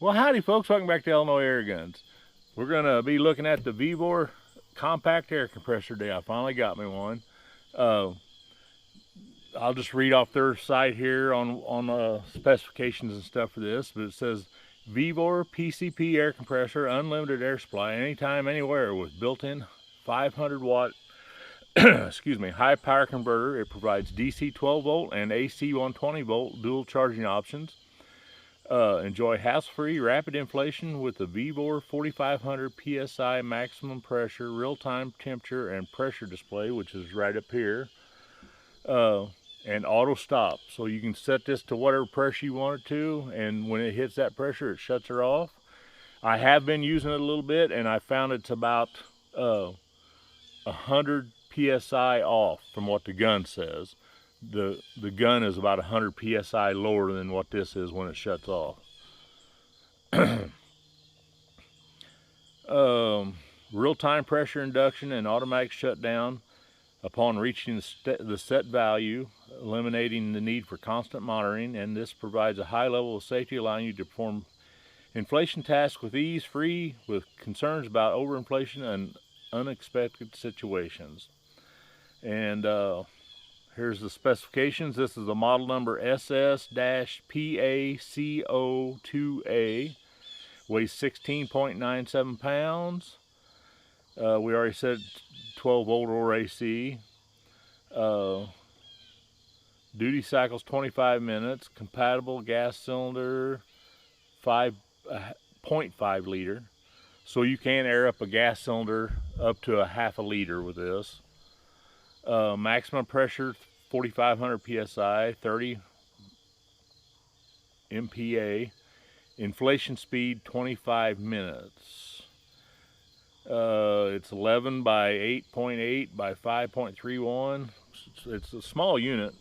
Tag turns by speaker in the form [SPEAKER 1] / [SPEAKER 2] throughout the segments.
[SPEAKER 1] Well, howdy folks, welcome back to Illinois Air Guns. We're gonna be looking at the VEVOR compact air compressor today. I finally got me one. I'll just read off their site here on specifications and stuff for this, but it says VEVOR PCP air compressor, unlimited air supply, anytime, anywhere, with built-in 500 watt excuse me, high power converter. It provides DC 12 volt and AC 120 volt dual charging options. Enjoy hassle-free rapid inflation with the VEVOR 4500 PSI maximum pressure, real-time temperature and pressure display, which is right up here, and auto stop. So you can set this to whatever pressure you want it to, and when it hits that pressure, it shuts her off. I have been using it a little bit, and I found it's about 100 PSI off from what the gun says. The gun is about 100 PSI lower than what this is when it shuts off. Real-time pressure induction and automatic shutdown upon reaching the set value, eliminating the need for constant monitoring, and this provides a high level of safety, allowing you to perform inflation tasks with ease, free with concerns about overinflation and unexpected situations. And here's the specifications. This is the model number SS-PACO2A. Weighs 16.97 pounds. We already said 12 volt or AC. Duty cycles 25 minutes. Compatible gas cylinder 0.5 liter. So you can air up a gas cylinder up to a half a liter with this. Maximum pressure 4500 psi, 30 MPa. Inflation speed 25 minutes. It's 11 by 8.8 by 5.31. It's a small unit,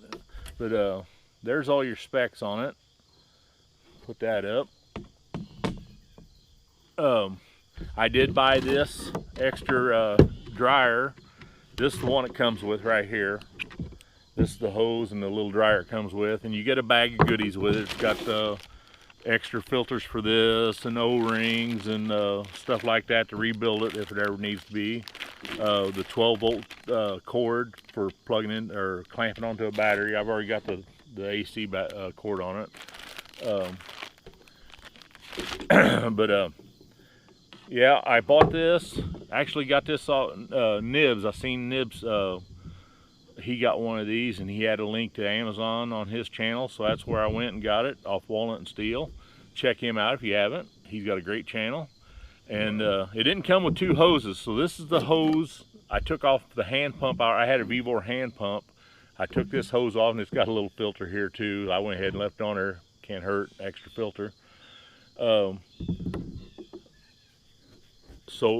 [SPEAKER 1] but there's all your specs on it. Put that up. I did buy this extra dryer. This is the one it comes with right here. This is the hose and the little dryer it comes with, and you get a bag of goodies with it. It's got the extra filters for this and O-rings and stuff like that to rebuild it if it ever needs to be. The 12 volt cord for plugging in or clamping onto a battery. I've already got the AC cord on it. Yeah, I bought this. Actually got this Nibs. I seen Nibs. He got one of these, and he had a link to Amazon on his channel, so that's where I went and got it, off Walnut and Steel. Check him out if you haven't. He's got a great channel. And it didn't come with two hoses, so this is the hose. I took off the hand pump. I had a VEVOR hand pump. I took this hose off, and it's got a little filter here too. I went ahead and left on there. Can't hurt, extra filter.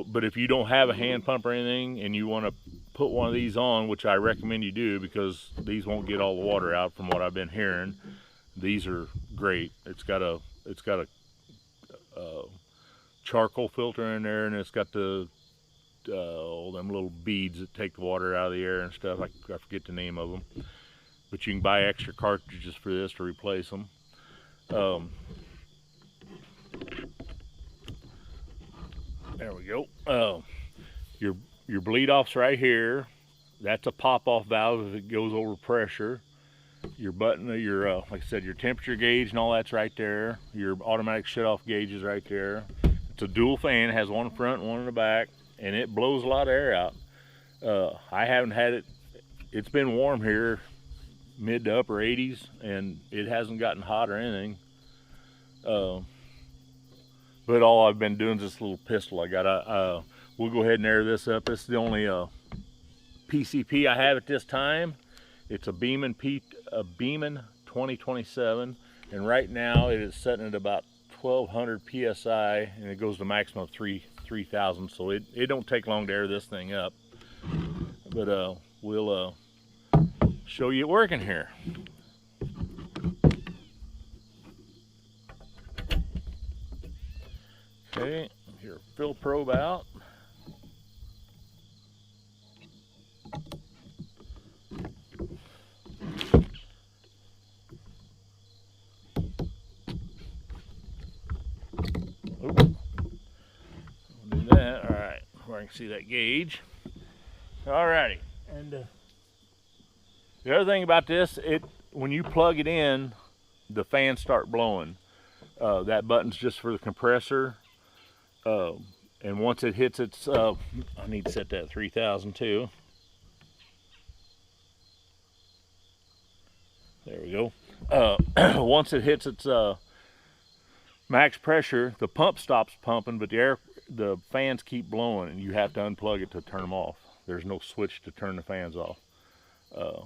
[SPEAKER 1] But if you don't have a hand pump or anything and you want to put one of these on, which I recommend you do because these won't get all the water out from what I've been hearing. These are great. It's got a charcoal filter in there, and it's got all them little beads that take the water out of the air and stuff. I forget the name of them. But you can buy extra cartridges for this to replace them. There we go. Your bleed off's right here. That's a pop-off valve if it goes over pressure. Your button, like I said, your temperature gauge and all that's right there. Your automatic shut-off gauge is right there. It's a dual fan. It has one front and one in the back, and it blows a lot of air out. I haven't had it. It's been warm here, mid to upper 80s, and it hasn't gotten hot or anything. But all I've been doing is this little pistol I got. We'll go ahead and air this up. This is the only PCP I have at this time. It's a Beeman 2027, and right now it is setting at about 1200 PSI, and it goes to maximum of 3000. So it don't take long to air this thing up. But we'll show you it working here. Okay, your fill probe out. I can see that gauge. Alrighty, and the other thing about this, when you plug it in, the fans start blowing. That button's just for the compressor, and once it hits its, I need to set that 3,000 too. There we go. Once it hits its max pressure, the pump stops pumping, but the fans keep blowing, and you have to unplug it to turn them off. There's no switch to turn the fans off,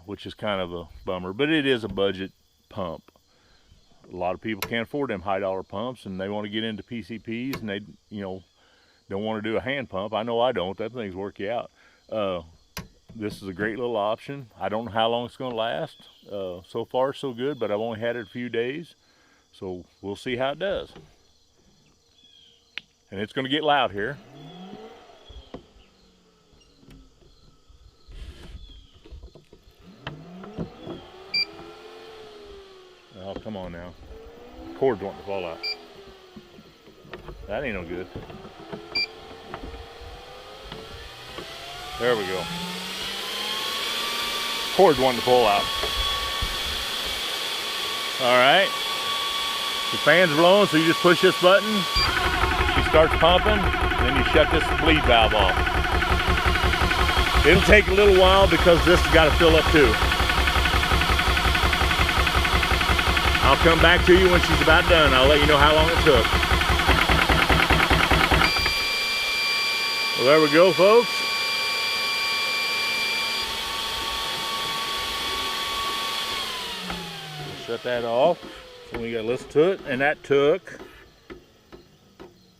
[SPEAKER 1] which is kind of a bummer, but it is a budget pump. A lot of people can't afford them high dollar pumps, and they want to get into PCPs, and they, don't want to do a hand pump. I know I don't. That thing's work you out. This is a great little option. I don't know how long it's going to last. So far, so good, but I've only had it a few days, so we'll see how it does. And it's going to get loud here. Oh, come on now. The cord's wanting to fall out. That ain't no good. There we go. Cord's wanting to pull out. Alright. The fan's blowing, so you just push this button. She starts pumping, and then you shut this bleed valve off. It'll take a little while because this has got to fill up too. I'll come back to you when she's about done. I'll let you know how long it took. Well, there we go, folks. We'll shut that off. So we got to listen to it, and that took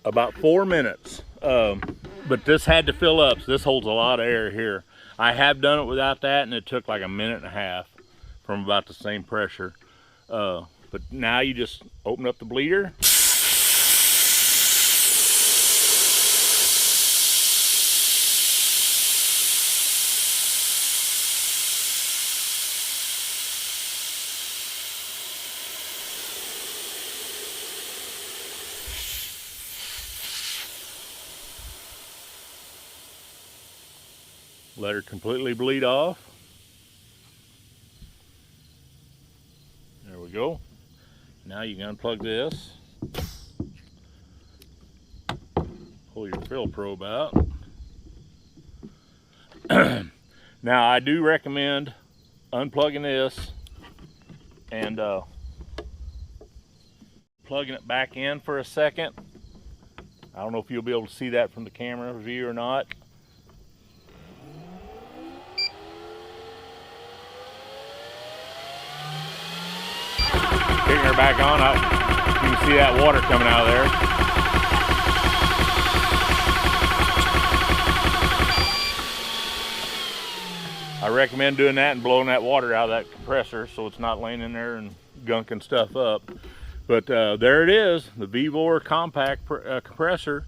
[SPEAKER 1] about 4 minutes. But this had to fill up, so this holds a lot of air here. I have done it without that, and it took like 1.5 minutes from about the same pressure. But now you just open up the bleeder. Let her completely bleed off. There we go. Now you can unplug this. Pull your fill probe out. Now I do recommend unplugging this and plugging it back in for a second. I don't know if you'll be able to see that from the camera view or not. Kicking her back on, you can see that water coming out of there. I recommend doing that and blowing that water out of that compressor so it's not laying in there and gunking stuff up. But there it is, the VEVOR compact compressor.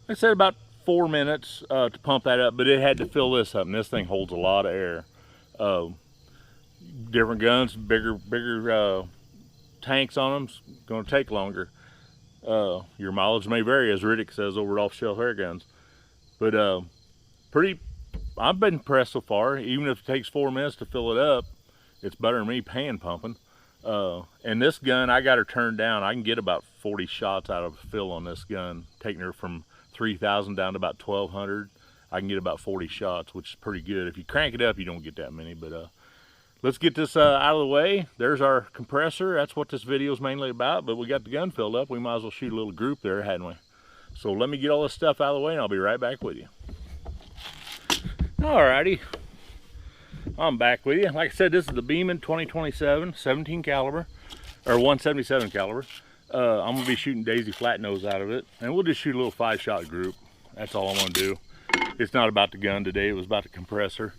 [SPEAKER 1] Like I said, about 4 minutes to pump that up, but it had to fill this up, and this thing holds a lot of air. Different guns, bigger tanks on them, it's going to take longer. Your mileage may vary, as Riddick says over at off-shelf air guns. But I've been impressed so far. Even if it takes 4 minutes to fill it up, it's better than me hand pumping. And this gun, I got her turned down. I can get about 40 shots out of fill on this gun, taking her from 3,000 down to about 1,200. I can get about 40 shots, which is pretty good. If you crank it up, you don't get that many, but let's get this out of the way. There's our compressor. That's what this video is mainly about, but we got the gun filled up. We might as well shoot a little group there, hadn't we? So let me get all this stuff out of the way, and I'll be right back with you. Alrighty, I'm back with you. Like I said, this is the Beeman 2027 17 caliber, or 177 caliber. I'm gonna be shooting Daisy flat nose out of it, and we'll just shoot a little 5-shot group. That's all I want to do. It's not about the gun today, it was about the compressor.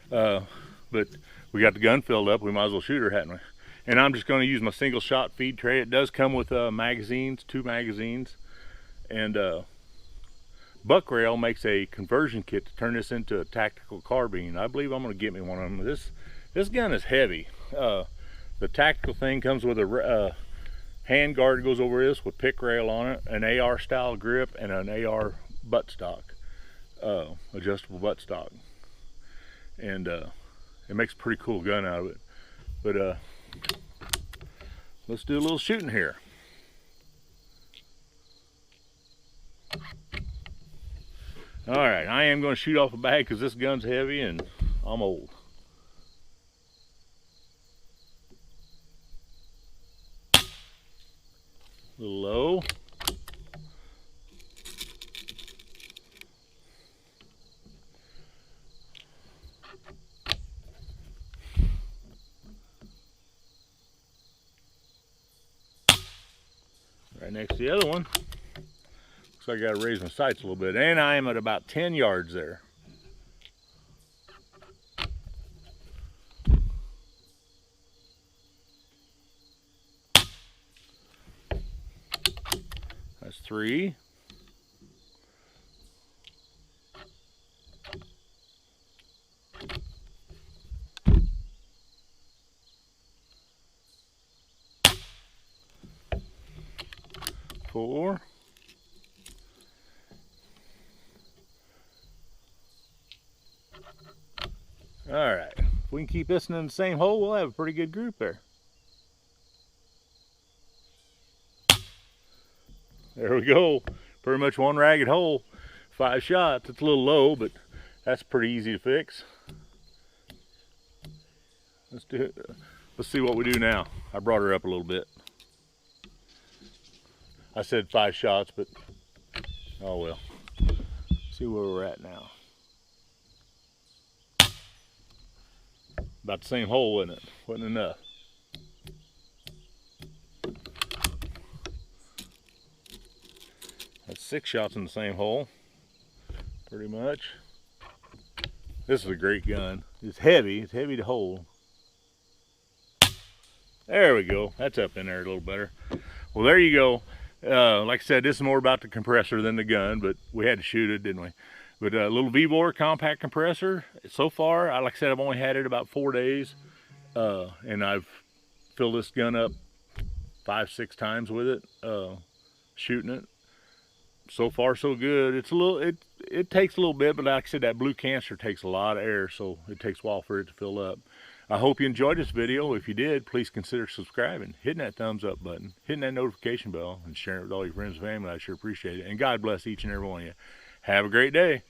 [SPEAKER 1] But we got the gun filled up, we might as well shoot her, hadn't we? And I'm just going to use my single shot feed tray. It does come with magazines, 2 magazines. And Buck Rail makes a conversion kit to turn this into a tactical carbine. I believe I'm going to get me one of them. This gun is heavy. The tactical thing comes with a hand guard that goes over this with pick rail on it, an AR style grip, and an AR buttstock. adjustable buttstock, and it makes a pretty cool gun out of it. But let's do a little shooting here. All right, I am going to shoot off a bag because this gun's heavy and I'm old. A little low. Right next to the other one. Looks like I got to raise my sights a little bit. And I am at about 10 yards there. That's 3. Four. All right, if we can keep this in the same hole, we'll have a pretty good group there. There we go. Pretty much one ragged hole. 5 shots. It's a little low, but that's pretty easy to fix. Let's do it. Let's see what we do now. I brought her up a little bit. I said 5 shots, but oh well. See where we're at now. About the same hole, wasn't it? Wasn't enough. That's 6 shots in the same hole, pretty much. This is a great gun. It's heavy to hold. There we go. That's up in there a little better. Well, there you go. Like I said, this is more about the compressor than the gun, but we had to shoot it, didn't we? But a little VEVOR compact compressor. So far, like I said, I've only had it about 4 days, and I've filled this gun up 5-6 times with it, shooting it. So far, so good. It's a little, it takes a little bit, but like I said, that blue canister takes a lot of air, so it takes a while for it to fill up. I hope you enjoyed this video. If you did, please consider subscribing, hitting that thumbs up button, hitting that notification bell, and sharing it with all your friends and family. I sure appreciate it. And God bless each and every one of you. Have a great day.